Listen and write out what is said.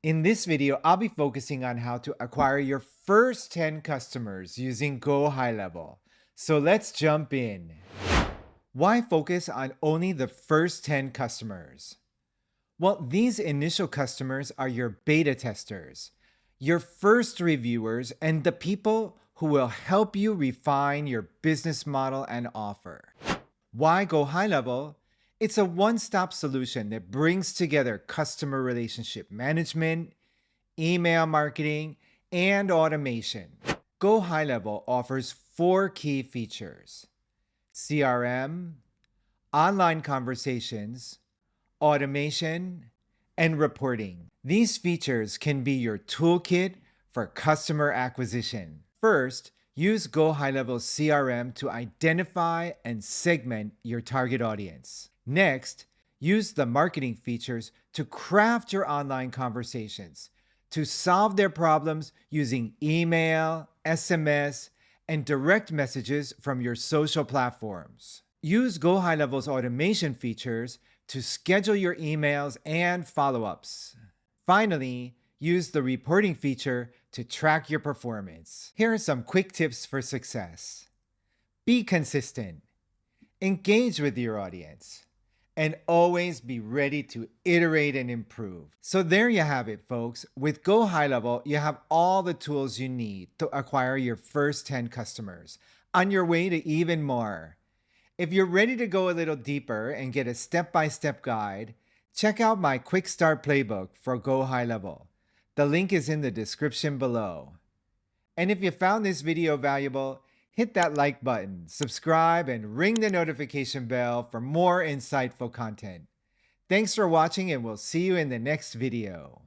In this video, I'll be focusing on how to acquire your first 10 customers using GoHighLevel. So let's jump in. Why focus on only the first 10 customers? Well, these initial customers are your beta testers, your first reviewers, and the people who will help you refine your business model and offer. Why go high level? It's a one stop solution that brings together customer relationship management, email marketing, and automation. Go High Level offers four key features: CRM, online conversations, automation, and reporting. These features can be your toolkit for customer acquisition. First, use GoHighLevel CRM to identify and segment your target audience. Next, use the marketing features to craft your online conversations, to solve their problems using email, SMS, and direct messages from your social platforms. Use GoHighLevel's automation features to schedule your emails and follow-ups. Finally, use the reporting feature to track your performance. Here are some quick tips for success. Be consistent, engage with your audience, and always be ready to iterate and improve. So there you have it, folks. With Go High Level, you have all the tools you need to acquire your first 10 customers, on your way to even more. If you're ready to go a little deeper and get a step-by-step guide, check out my Quick Start Playbook for Go High Level. The link is in the description below. And if you found this video valuable, hit that like button, subscribe, and ring the notification bell for more insightful content. Thanks for watching, and we'll see you in the next video.